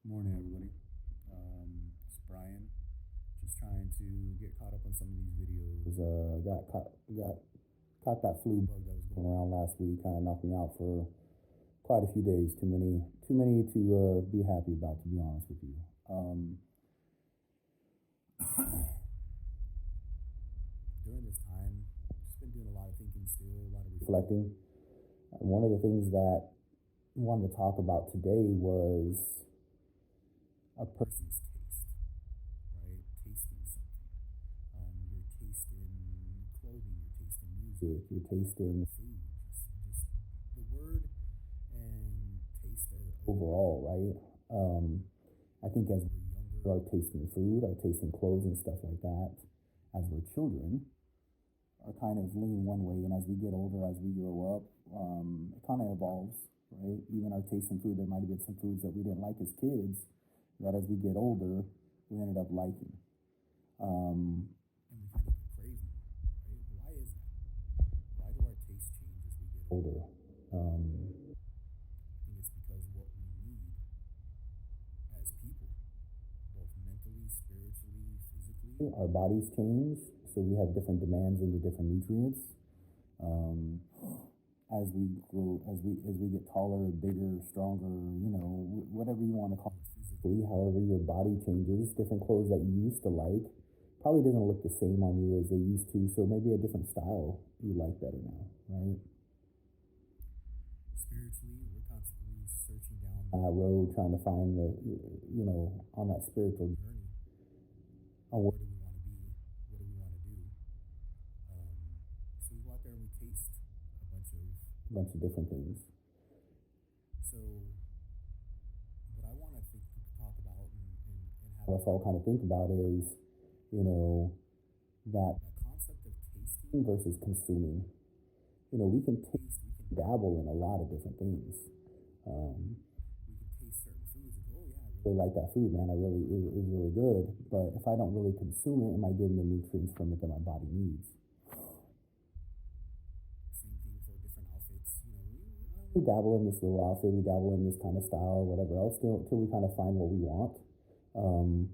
Morning, everybody. It's Brian. Just trying to get caught up on some of these videos. Got caught that flu bug that was going around last week. Kind of knocked me out for quite a few days. Too many to be happy about, to be honest with you. During this time, just been doing a lot of thinking still, a lot of reflecting. And one of the things that I wanted to talk about today was a person's taste, right? Tasting something. Your taste in clothing, your taste in music, your taste in food, just the word and taste overall, right? I think as we're younger, our taste in food, our taste in clothes and stuff like that, as we're children, are kind of lean one way, and as we get older, as we grow up, it kind of evolves, right? Even our taste in food, there might have been some foods that we didn't like as kids, that as we get older, we ended up liking. And we kind of crave more, right? Why is that? Why do our tastes change as we get older? I think it's because what we need as people, both mentally, spiritually, physically, our bodies change, so we have different demands into different nutrients. Um, as we grow, as we get taller, bigger, stronger, whatever you want to call it physically, however your body changes, different clothes that you used to like probably doesn't look the same on you as they used to, so maybe a different style you like better now, right? Spiritually, we're constantly searching down that road, trying to find on that spiritual journey, on where do we want to be, what do we want to do. So we go out there and we taste a bunch of different things. So what I want to talk about and have us all kind of think about is, that concept of tasting versus consuming. We can taste, we can dabble in a lot of different things. We can taste certain foods and go, oh yeah, I really like that food, man. It is really good. But if I don't really consume it, am I getting the nutrients from it that my body needs? Same thing for different outfits. We dabble in this little outfit, we dabble in this kind of style, whatever else, till we kind of find what we want. Um,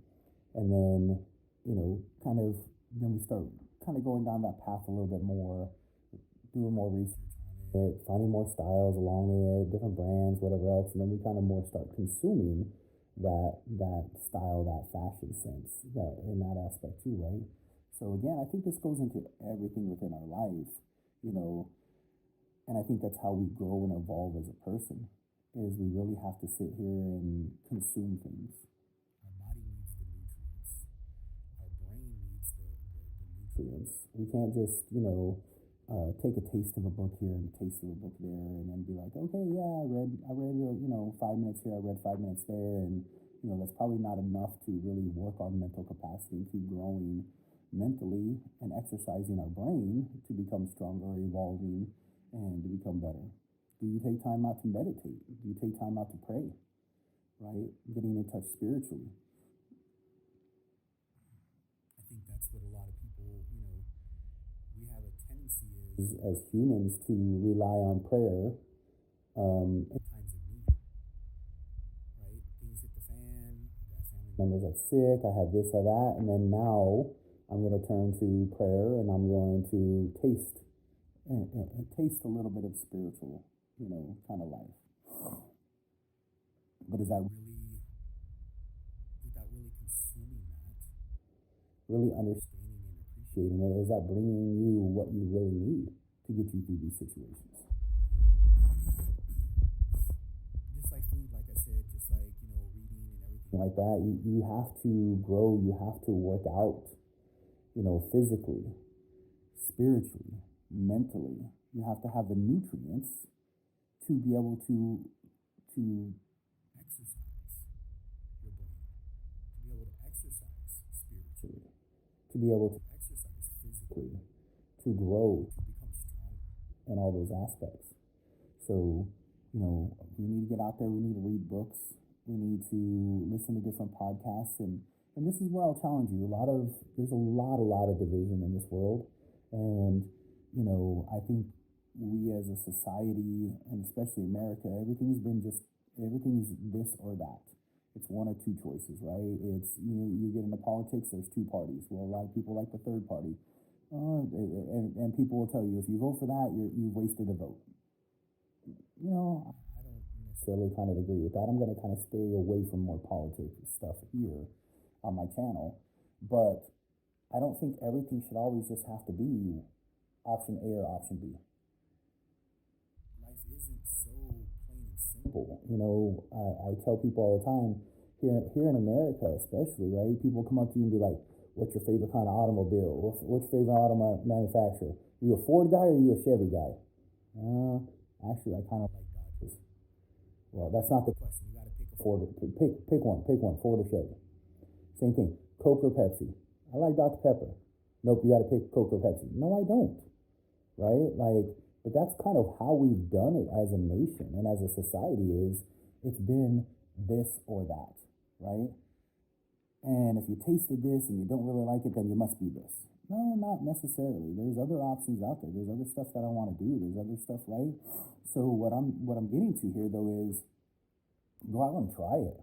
and then, then we start kind of going down that path a little bit more, doing more research on it, finding more styles along it, different brands, whatever else, and then we kind of more start consuming that style, that fashion sense, that in that aspect too, right? So again, I think this goes into everything within our life, you know, and I think that's how we grow and evolve as a person, is we really have to sit here and consume things. Our body needs the nutrients. Our brain needs the nutrients. We can't just, take a taste of a book here and a taste of a book there and then be like, okay, yeah, I read, 5 minutes here, I read 5 minutes there. And, that's probably not enough to really work on mental capacity and keep growing mentally and exercising our brain to become stronger, evolving, and to become better. Do you take time out to meditate? Do you take time out to pray? Right? Getting in touch spiritually. I think that's what a lot of people, we have a tendency as humans to rely on prayer in times of need, right? Things hit the fan, I got family members that's sick, I have this or that, and then now I'm going to turn to prayer and I'm going to taste and taste a little bit of spiritual, kind of life. But is that really consuming that? Really understanding and appreciating it? Is that bringing you what you really need to get you through these situations? Just like food, like I said, just like, reading and everything like that, you have to grow, you have to work out, physically, spiritually, mentally. You have to have the nutrients to be able to exercise your brain, to be able to exercise spiritually, to be able to exercise physically, to grow, to become stronger in all those aspects. So, we need to get out there, we need to read books, we need to listen to different podcasts, and this is where I'll challenge you. There's a lot of division in this world, and I think we as a society, and especially America, everything's this or that. It's one or two choices, right? It's you get into politics. There's two parties. Well, a lot of people like the third party, and people will tell you if you vote for that, you've wasted a vote. I don't necessarily kind of agree with that. I'm going to kind of stay away from more politics stuff here on my channel, but I don't think everything should always just have to be option A or option B. Life isn't so plain and simple. I tell people all the time here in America, especially, right? People come up to you and be like, "What's your favorite kind of automobile? What's your favorite auto manufacturer? You a Ford guy or you a Chevy guy?" Actually, I kind of like Dodges. Well, that's not the question. You got to pick a Ford. Pick one. Pick one. Ford or Chevy. Same thing. Coke or Pepsi. I like Dr. Pepper. Nope, you got to pick Coke or Pepsi. No, I don't. Right? But that's kind of how we've done it as a nation and as a society it's been this or that, right? And if you tasted this and you don't really like it, then you must be this. No, not necessarily. There's other options out there. There's other stuff that I want to do. There's other stuff, right? So what I'm getting to here though is go out and try it.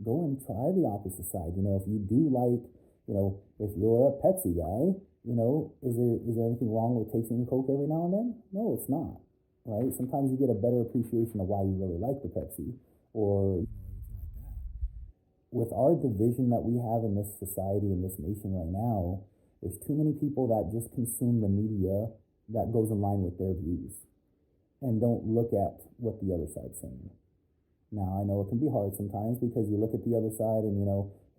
Go and try the opposite side. If you do like, if you're a Pepsi guy, is there anything wrong with tasting Coke every now and then? No, it's not, right? Sometimes you get a better appreciation of why you really like the Pepsi or anything like that. With our division that we have in this society, in this nation right now, there's too many people that just consume the media that goes in line with their views and don't look at what the other side's saying. Now, I know it can be hard sometimes because you look at the other side and,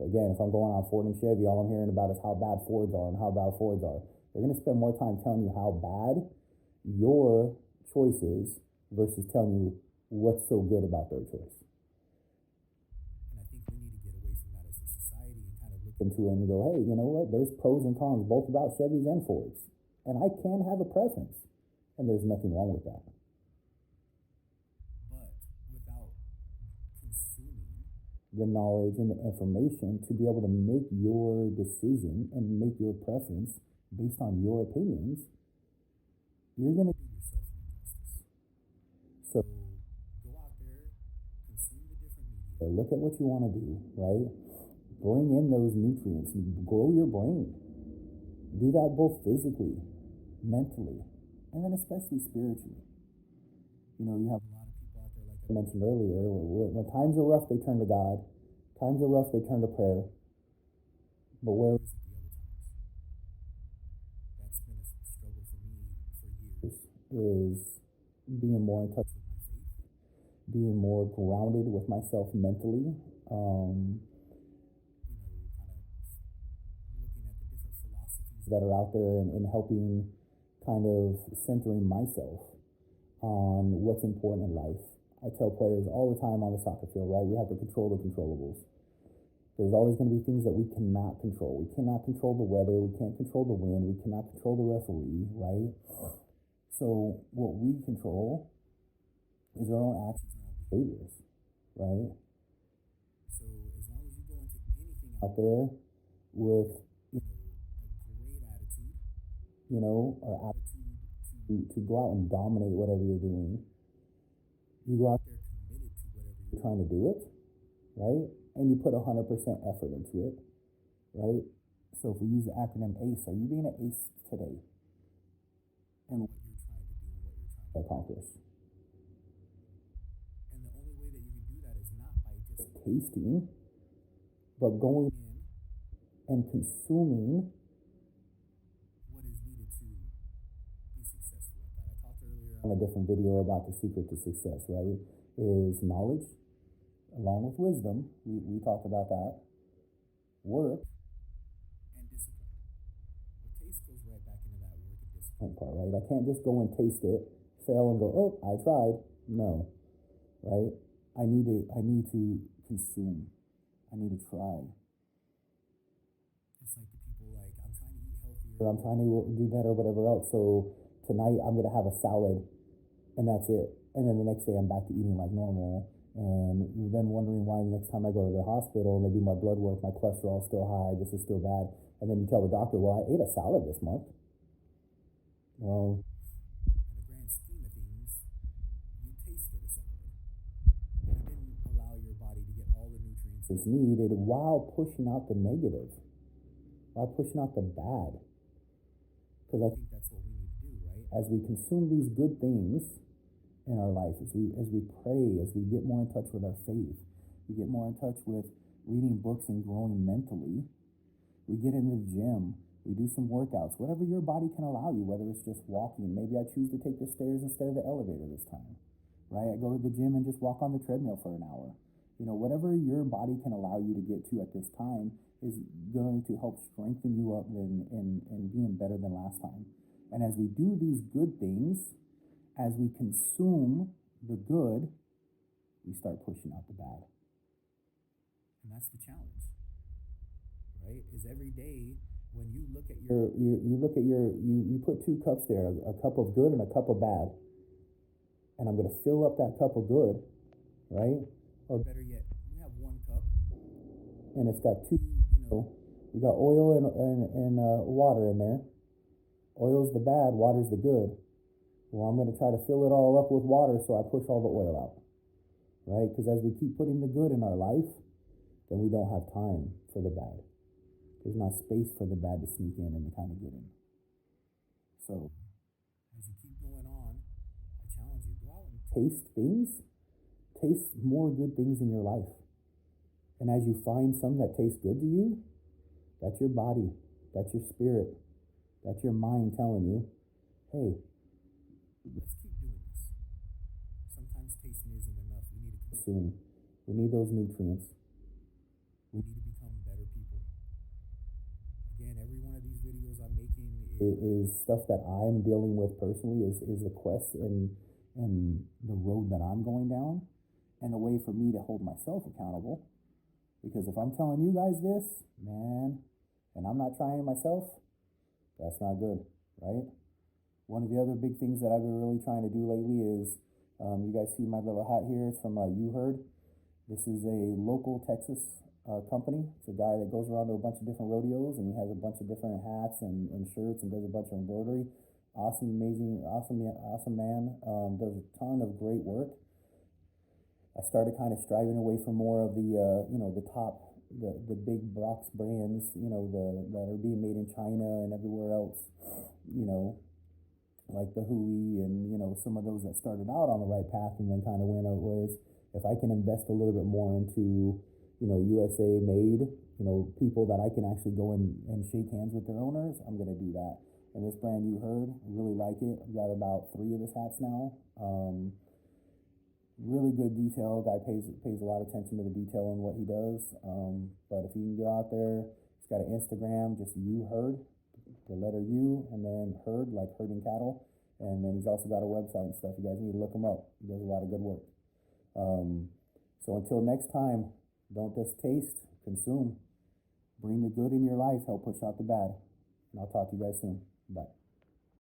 again, if I'm going on Ford and Chevy, all I'm hearing about is how bad Fords are and how bad Fords are. They're going to spend more time telling you how bad your choice is versus telling you what's so good about their choice. And I think we need to get away from that as a society and kind of look into it and go, hey, you know what? There's pros and cons both about Chevys and Fords. And I can have a preference. And there's nothing wrong with that. The knowledge and the information to be able to make your decision and make your preference based on your opinions, you're going to do yourself an injustice. So go out there, consume the different media, look at what you want to do, right? Bring in those nutrients, grow your brain. Do that both physically, mentally, and then especially spiritually. You have a lot of people out there, like I mentioned earlier, when times are rough, they turn to God. Times are rough, they turn to prayer. But where is it the other times? That's been a struggle for me for years, is being more in touch with my faith, being more grounded with myself mentally, kind of looking at the different philosophies that are out there and helping kind of centering myself on what's important in life. I tell players all the time on the soccer field, right? We have to control the controllables. There's always going to be things that we cannot control. We cannot control the weather. We can't control the wind. We cannot control the referee, right? So what we control is our own actions and our behaviors, right? So as long as you go into anything out there with, a great attitude, or attitude to go out and dominate whatever you're doing, you go out there committed to whatever you're trying to do it, right? And you put 100% effort into it, right? So if we use the acronym ACE, are you being an ACE today? And what you're trying to do and what you're trying to accomplish. And the only way that you can do that is not by just tasting, but going in and consuming what is needed to be successful at that. I talked earlier on a different video about the secret to success, right? Is knowledge, along with wisdom. We talked about that. Work and discipline. The taste goes right back into that work and discipline part, right? I can't just go and taste it, fail and go, oh, I tried. No, right? I need to consume. I need to try. It's like the people I'm trying to eat healthier, I'm trying to do better, whatever else. So tonight I'm going to have a salad and that's it. And then the next day I'm back to eating like normal. And then wondering why the next time I go to the hospital and they do my blood work, my cholesterol is still high, this is still bad. And then you tell the doctor, well, I ate a salad this month. Well, in the grand scheme of things, you tasted a salad. You didn't allow your body to get all the nutrients is needed while pushing out the negative, while pushing out the bad. Because I think that's what we need to do, right? As we consume these good things in our life, as we pray, as we get more in touch with our faith, we get more in touch with reading books and growing mentally, we get in the gym, we do some workouts, whatever your body can allow you, whether it's just walking. Maybe I choose to take the stairs instead of the elevator this time, right? I go to the gym and just walk on the treadmill for an hour. Whatever your body can allow you to get to at this time is going to help strengthen you up and being better than last time. And as we do these good things, as we consume the good, we start pushing out the bad. And that's the challenge, right? Is every day when you look at you put two cups there, a cup of good and a cup of bad. And I'm going to fill up that cup of good, right? Or better yet, we have one cup and it's got two, we got oil and water in there. Oil's the bad, water's the good. Well, I'm going to try to fill it all up with water so I push all the oil out, right? Because as we keep putting the good in our life, then we don't have time for the bad. There's not space for the bad to sneak in and to kind of get in. So, as you keep going on, I challenge you, go out and taste things. Taste more good things in your life. And as you find some that taste good to you, that's your body, that's your spirit, that's your mind telling you, hey, let's keep doing this. Sometimes tasting isn't enough. We need to consume. We need those nutrients. We need to become better people. Again, every one of these videos I'm making is stuff that I'm dealing with personally, is a quest and the road that I'm going down, and a way for me to hold myself accountable. Because if I'm telling you guys this, man, and I'm not trying myself, that's not good, right? One of the other big things that I've been really trying to do lately is, you guys see my little hat here, it's from YouHeard. This is a local Texas company. It's a guy that goes around to a bunch of different rodeos, and he has a bunch of different hats and shirts and does a bunch of embroidery. Awesome, amazing, awesome man. Does a ton of great work. I started kind of striving away from more of the top, the big box brands, that are being made in China and everywhere else, like the Hui and, some of those that started out on the right path and then kind of went out ways. If I can invest a little bit more into, USA made, people that I can actually go and shake hands with their owners, I'm going to do that. And this brand YouHeard, I really like it. I've got about 3 of his hats now. Really good detail. Guy pays a lot of attention to the detail in what he does. But if you can go out there, he's got an Instagram, just YouHeard, the letter U, and then herd, like herding cattle. And then he's also got a website and stuff. You guys need to look him up. He does a lot of good work. So until next time, don't just taste, consume. Bring the good in your life, help push out the bad. And I'll talk to you guys soon. Bye.